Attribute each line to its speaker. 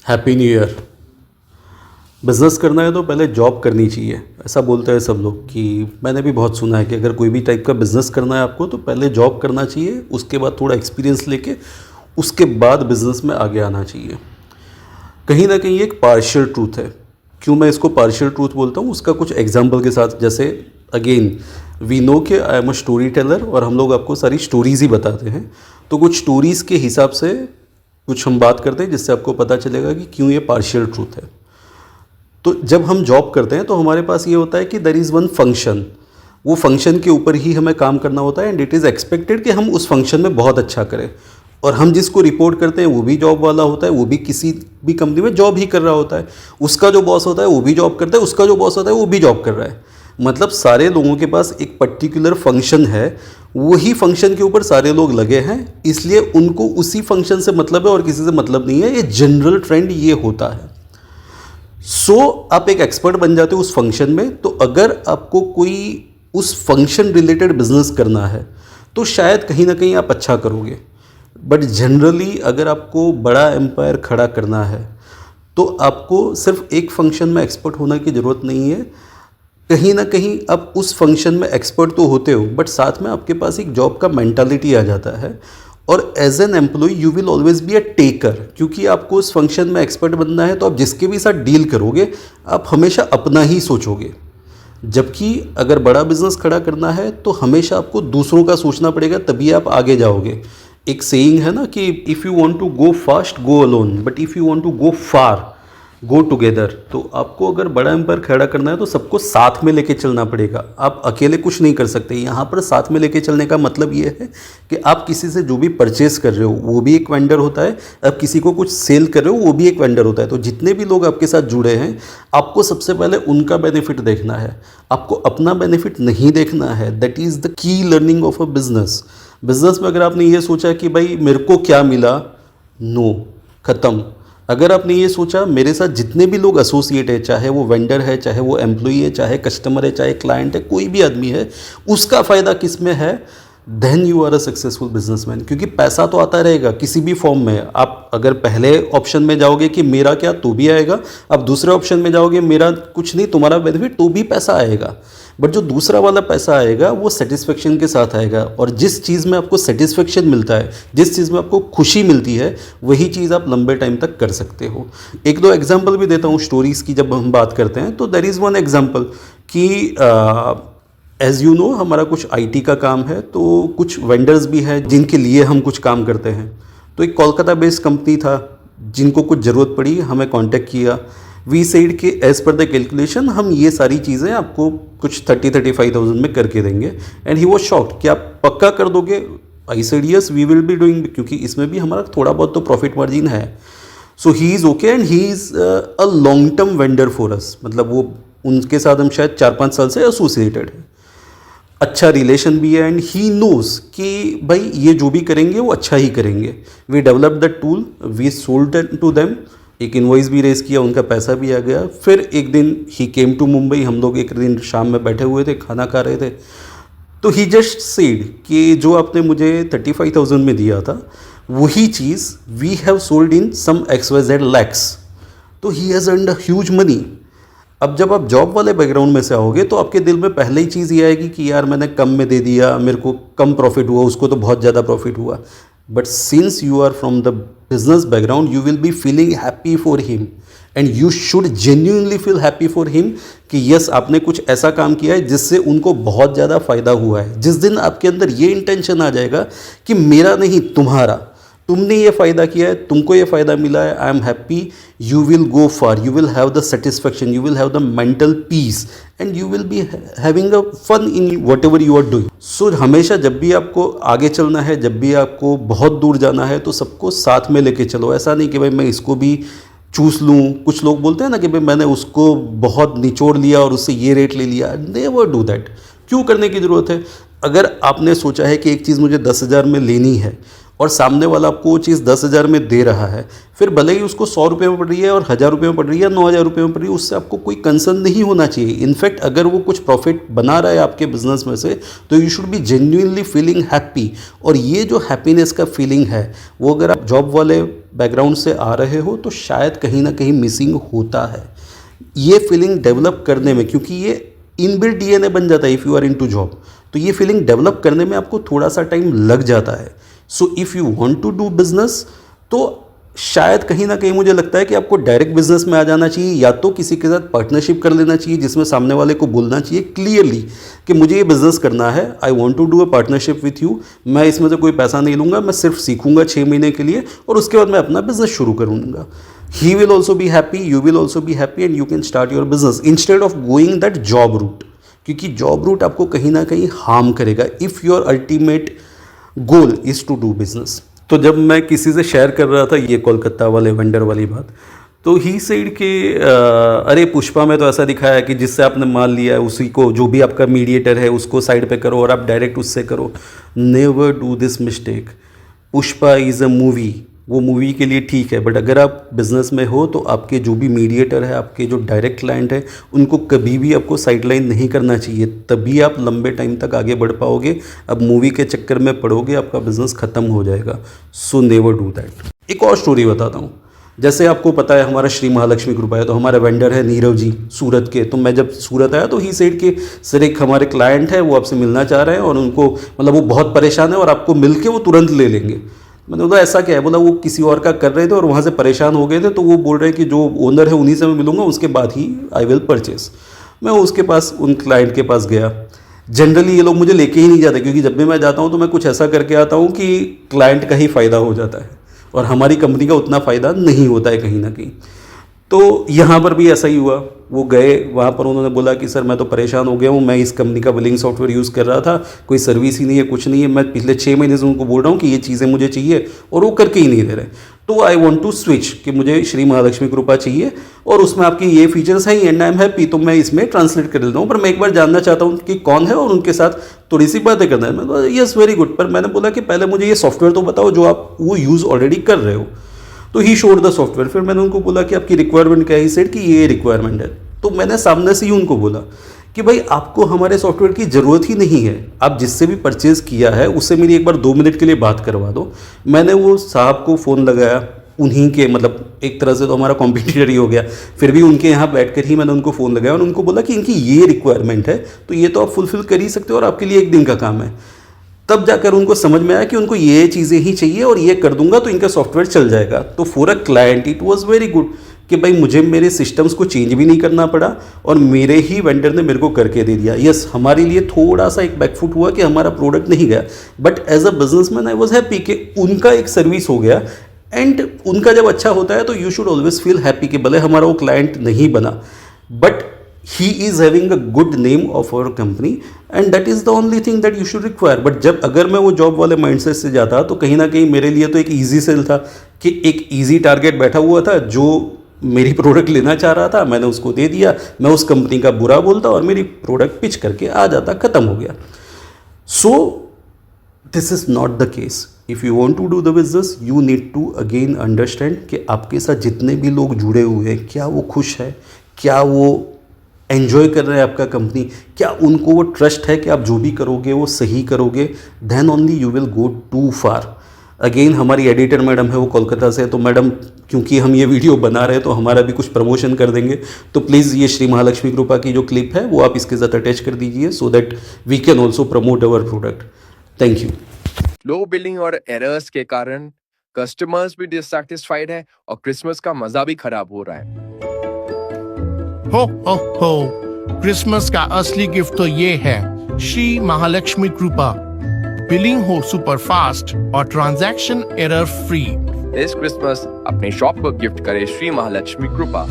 Speaker 1: Happy new year. Business करना है तो पहले जॉब करनी चाहिए, ऐसा बोलते हैं सब लोग। कि मैंने भी बहुत सुना है कि अगर कोई भी टाइप का बिज़नेस करना है आपको तो पहले जॉब करना चाहिए, उसके बाद थोड़ा एक्सपीरियंस लेके उसके बाद बिज़नेस में आगे आना चाहिए। कहीं ना कहीं एक पार्शियल ट्रूथ है। क्यों मैं इसको पार्शियल ट्रूथ बोलता हूँ, उसका कुछ एग्जाम्पल के साथ। जैसे अगेन वी नो कि I am a story teller और हम लोग आपको सारी स्टोरीज़ ही बताते हैं। तो कुछ स्टोरीज़ के हिसाब से कुछ हम बात करते हैं जिससे आपको पता चलेगा कि क्यों ये पार्शियल ट्रूथ है। तो जब हम जॉब करते हैं तो हमारे पास ये होता है कि देयर इज़ वन फंक्शन, वो फंक्शन के ऊपर ही हमें काम करना होता है एंड इट इज़ एक्सपेक्टेड कि हम उस फंक्शन में बहुत अच्छा करें। और हम जिसको रिपोर्ट करते हैं वो भी जॉब वाला होता है, वो भी किसी भी कंपनी में जॉब ही कर रहा होता है। उसका जो बॉस होता है वो भी जॉब करता है, उसका जो बॉस होता है वो भी जॉब कर रहा है। मतलब सारे लोगों के पास एक पर्टिकुलर फंक्शन है, वही फंक्शन के ऊपर सारे लोग लगे हैं, इसलिए उनको उसी फंक्शन से मतलब है और किसी से मतलब नहीं है। ये जनरल ट्रेंड ये होता है। आप एक एक्सपर्ट बन जाते हो उस फंक्शन में। तो अगर आपको कोई उस फंक्शन रिलेटेड बिजनेस करना है तो शायद कहीं ना कहीं आप अच्छा करोगे। बट जनरली अगर आपको बड़ा एम्पायर खड़ा करना है तो आपको सिर्फ एक फंक्शन में एक्सपर्ट होने की ज़रूरत नहीं है। कहीं ना कहीं आप उस फंक्शन में एक्सपर्ट तो होते हो, बट साथ में आपके पास एक जॉब का मेंटालिटी आ जाता है। और as an employ you will always be a taker, क्योंकि आपको उस फंक्शन में एक्सपर्ट बनना है। तो आप जिसके भी साथ डील करोगे आप हमेशा अपना ही सोचोगे। जबकि अगर बड़ा बिजनेस खड़ा करना है तो हमेशा आपको दूसरों का सोचना पड़ेगा, तभी आप आगे जाओगे। एक सेइंग है ना कि if you want to go fast go alone, but if you want to go far go together. तो आपको अगर बड़ा एम्पायर खड़ा करना है तो सबको साथ में लेके चलना पड़ेगा। आप अकेले कुछ नहीं कर सकते। यहाँ पर साथ में लेके चलने का मतलब ये है कि आप किसी से जो भी परचेस कर रहे हो वो भी एक वेंडर होता है, आप किसी को कुछ सेल कर रहे हो वो भी एक वेंडर होता है। तो जितने भी लोग आपके साथ जुड़े हैं आपको सबसे पहले उनका बेनिफिट देखना है, आपको अपना बेनिफिट नहीं देखना है। That is the key learning of a business. Business में अगर आपने ये सोचा कि भाई मेरे को क्या मिला, नो, ख़त्म। अगर आपने ये सोचा मेरे साथ जितने भी लोग एसोसिएट है, चाहे वो वेंडर है, चाहे वो एम्प्लॉई है, चाहे कस्टमर है, चाहे क्लाइंट है, कोई भी आदमी है, उसका फ़ायदा किस में है, then you are a successful businessman. क्योंकि पैसा तो आता रहेगा किसी भी फॉर्म में। आप अगर पहले ऑप्शन में जाओगे कि मेरा क्या, तो भी आएगा। अब दूसरे ऑप्शन में जाओगे मेरा कुछ नहीं तुम्हारा बेनिफिट, तो भी पैसा आएगा। बट जो दूसरा वाला पैसा आएगा वो सेटिस्फेक्शन के साथ आएगा। और जिस चीज़ में आपको सेटिस्फेक्शन मिलता है, जिस चीज़ में आपको खुशी मिलती है, वही चीज़ आप लंबे टाइम तक कर सकते हो। एक दो एग्जांपल भी देता हूँ स्टोरीज़ की। जब हम बात करते हैं तो देयर इज़ वन एग्जांपल कि एज़ यू नो हमारा कुछ आईटी का काम है, तो कुछ वेंडर्स भी हैं जिनके लिए हम कुछ काम करते हैं। तो एक कोलकाता बेस्ड कंपनी था, जिनको कुछ ज़रूरत पड़ी हमें कांटेक्ट किया। वी सेड कि एज़ पर द कैलकुलेशन हम ये सारी चीज़ें आपको कुछ 30-35,000 में करके देंगे। एंड ही वॉज शॉक्ड कि आप पक्का कर दोगे। I said yes we will be doing, क्योंकि इसमें भी हमारा थोड़ा बहुत तो प्रॉफिट मार्जिन है। So he is okay and he is a long term vendor for us. मतलब वो उनके साथ हम शायद 4-5 साल से एसोसिएटेड है, अच्छा रिलेशन भी है। एंड ही नोज़ कि भाई ये जो भी करेंगे वो अच्छा ही करेंगे। We develop the tool, we sold to them, एक इन्वॉइस भी रेज किया, उनका पैसा भी आ गया। फिर एक दिन ही केम टू मुंबई, हम लोग एक दिन शाम में बैठे हुए थे, खाना खा रहे थे। तो ही जस्ट सेड कि जो आपने मुझे 35,000 में दिया था वही चीज़ we have sold in some XYZ lakhs. तो he has earned a huge money. अब जब आप जॉब वाले बैकग्राउंड में से आओगे तो आपके दिल में पहले ही चीज़ ये आएगी कि यार मैंने कम में दे दिया, मेरे को कम प्रॉफिट हुआ, उसको तो बहुत ज़्यादा प्रॉफिट हुआ। But since you are from the business background you will be feeling happy for him and you should genuinely feel happy for him कि यस आपने कुछ ऐसा काम किया है जिससे उनको बहुत ज़्यादा फ़ायदा हुआ है। जिस दिन आपके अंदर ये इंटेंशन आ जाएगा कि मेरा नहीं तुम्हारा, तुमने ये फ़ायदा किया है, तुमको ये फ़ायदा मिला है, I am happy, you will go far, you will have the satisfaction, you will have the mental peace and you will be having a fun in whatever you are doing. So हमेशा जब भी आपको आगे चलना है, जब भी आपको बहुत दूर जाना है, तो सबको साथ में लेके चलो। ऐसा नहीं कि भाई मैं इसको भी चूस लूँ। कुछ लोग बोलते हैं ना कि भाई मैंने उसको बहुत निचोड़ लिया और उससे ये रेट ले लिया। Never do that. क्यों करने की ज़रूरत है? अगर आपने सोचा है कि एक चीज़ मुझे 10,000 में लेनी है और सामने वाला आपको वो चीज़ 10,000 में दे रहा है, फिर भले ही उसको 100 रुपये में पड़ रही है और 1,000 रुपये में पड़ रही है, 9,000 रुपये में पड़ रही है, उससे आपको कोई कंसर्न नहीं होना चाहिए। इनफैक्ट अगर वो कुछ प्रॉफिट बना रहा है आपके बिजनेस में से तो you should be genuinely feeling happy. और ये जो हैप्पीनेस का फीलिंग है वो अगर आप जॉब वाले बैकग्राउंड से आ रहे हो तो शायद कहीं ना कहीं मिसिंग होता है ये फीलिंग डेवलप करने में, क्योंकि ये इनबिल्ट डीएनए बन जाता है if you are into job. तो ये फीलिंग डेवलप करने में आपको थोड़ा सा टाइम लग जाता है। So if you want to do business तो शायद कहीं ना कहीं मुझे लगता है कि आपको डायरेक्ट बिजनेस में आ जाना चाहिए, या तो किसी के साथ पार्टनरशिप कर लेना चाहिए जिसमें सामने वाले को बोलना चाहिए क्लियरली कि मुझे ये बिजनेस करना है, I want to do a partnership with you, मैं इसमें से कोई पैसा नहीं लूँगा, मैं सिर्फ सीखूंगा 6 महीने के लिए और उसके बाद मैं अपना बिजनेस शुरू करूँगा। He will also be happy, you will also be happy and you can start your business instead of going that job route, क्योंकि जॉब रूट आपको कहीं ना कहीं हार्म करेगा if your ultimate goal is to do business. तो जब मैं किसी से शेयर कर रहा था ये कोलकाता वाले वेंडर वाली बात, तो ही सेड कि अरे पुष्पा में तो ऐसा दिखाया है कि जिससे आपने माल लिया है उसी को, जो भी आपका मीडिएटर है उसको साइड पे करो और आप डायरेक्ट उससे करो। Never do this mistake. Pushpa is a movie, वो मूवी के लिए ठीक है, बट अगर आप बिज़नेस में हो तो आपके जो भी मीडिएटर है, आपके जो डायरेक्ट क्लाइंट है, उनको कभी भी आपको साइडलाइन नहीं करना चाहिए, तभी आप लंबे टाइम तक आगे बढ़ पाओगे। अब मूवी के चक्कर में पड़ोगे, आपका बिज़नेस ख़त्म हो जाएगा। So never do that. एक और स्टोरी बताता हूँ। जैसे आपको पता है हमारा श्री महालक्ष्मी ग्रुप है, तो हमारा वेंडर है नीरव जी सूरत के। तो मैं जब सूरत आया तो ही सेड कि सर एक हमारे क्लाइंट है वो आपसे मिलना चाह रहे हैं और उनको मतलब वो बहुत परेशान है और आपको मिल के वो तुरंत ले लेंगे। मैंने बोला ऐसा क्या है? बोला वो किसी और का कर रहे थे और वहाँ से परेशान हो गए थे, तो वो बोल रहे हैं कि जो ओनर है उन्हीं से मैं मिलूंगा, उसके बाद ही आई विल परचेस। मैं उसके पास उन क्लाइंट के पास गया। जनरली ये लोग मुझे लेके ही नहीं जाते, क्योंकि जब भी मैं जाता हूँ तो मैं कुछ ऐसा करके आता हूँ कि क्लाइंट का ही फ़ायदा हो जाता है और हमारी कंपनी का उतना फ़ायदा नहीं होता है कहीं ना कहीं। तो यहाँ पर भी ऐसा ही हुआ। वो गए वहाँ पर, उन्होंने बोला कि सर मैं तो परेशान हो गया हूँ, मैं इस कंपनी का बिलिंग सॉफ्टवेयर यूज़ कर रहा था, कोई सर्विस ही नहीं है, कुछ नहीं है, मैं पिछले 6 महीने से उनको बोल रहा हूँ कि ये चीज़ें मुझे चाहिए और वो करके ही नहीं दे रहे। तो आई वॉन्ट टू स्विच कि मुझे श्री महालक्ष्मी कृपा चाहिए और उसमें आपकी ये फीचर्स हैं एंड आई एम हैप्पी, तो मैं इसमें ट्रांसलेट कर लेता हूँ, पर मैं एक बार जानना चाहता हूँ कि कौन है और उनके साथ थोड़ी सी बातें करना है। मैं बोला यस वेरी गुड, पर मैंने बोला कि पहले मुझे ये सॉफ्टवेयर तो बताओ जो आप वो यूज़ ऑलरेडी कर रहे हो। तो ही शोड द सॉफ्टवेयर। फिर मैंने उनको बोला कि आपकी रिक्वायरमेंट क्या है? ही सेड कि ये रिक्वायरमेंट है। तो मैंने सामने से ही उनको बोला कि भाई आपको हमारे सॉफ्टवेयर की ज़रूरत ही नहीं है, आप जिससे भी परचेज़ किया है उससे मेरी एक बार 2 मिनट के लिए बात करवा दो। मैंने वो साहब को फ़ोन लगाया, उन्हीं के मतलब एक तरह से तो हमारा कॉम्पिटिटर ही हो गया, फिर भी उनके यहाँ बैठकर ही मैंने उनको फ़ोन लगाया और उनको बोला कि इनकी ये रिक्वायरमेंट है, तो ये तो आप फुलफ़िल कर ही सकते हो और आपके लिए 1 दिन का काम है। तब जाकर उनको समझ में आया कि उनको ये चीज़ें ही चाहिए और ये कर दूंगा तो इनका सॉफ्टवेयर चल जाएगा। तो for a client it was very good कि भाई मुझे मेरे सिस्टम्स को चेंज भी नहीं करना पड़ा और मेरे ही वेंडर ने मेरे को करके दे दिया। यस, हमारे लिए थोड़ा सा एक बैकफुट हुआ कि हमारा प्रोडक्ट नहीं गया, but as a businessman I was happy कि उनका एक सर्विस हो गया। एंड उनका जब अच्छा होता है तो you should always feel happy कि भले हमारा वो क्लाइंट नहीं बना, but he is having a good name of our company and that is the only thing that you should require। But जब अगर मैं वो जॉब वाले माइंडसेट से जाता तो कहीं ना कहीं मेरे लिए तो एक ईजी सेल था कि एक ईजी टारगेट बैठा हुआ था, जो मेरी प्रोडक्ट लेना चाह रहा था मैंने उसको दे दिया, मैं उस कंपनी का बुरा बोलता और मेरी प्रोडक्ट पिच करके आ जाता, ख़त्म हो गया। So this is not the case. If you want to do the business you need to again understand कि आपके साथ जितने भी लोग जुड़े हुए हैं क्या वो खुश है, क्या वो एन्जॉय कर रहे हैं आपका कंपनी, क्या उनको वो ट्रस्ट है कि आप जो भी करोगे वो सही करोगे, then only you will go to far. Again हमारी एडिटर मैडम है वो कोलकाता से, तो मैडम क्योंकि हम ये वीडियो बना रहे हैं तो हमारा भी कुछ प्रमोशन कर देंगे, तो प्लीज़ ये श्री महालक्ष्मी कृपा की जो क्लिप है वो आप इसके साथ अटैच कर दीजिए so that we can also promote our product. Thank you.
Speaker 2: Low billing और एरर्स के कारण कस्टमर्स भी डिससैटिस्फाइड है और क्रिसमस का मजा भी खराब हो रहा है।
Speaker 3: हो हो हो, क्रिसमस का असली गिफ्ट तो ये है श्री महालक्ष्मी कृपा। बिलिंग हो सुपर फास्ट और ट्रांजैक्शन एरर फ्री।
Speaker 2: इस क्रिसमस अपने शॉप को गिफ्ट करे श्री महालक्ष्मी कृपा।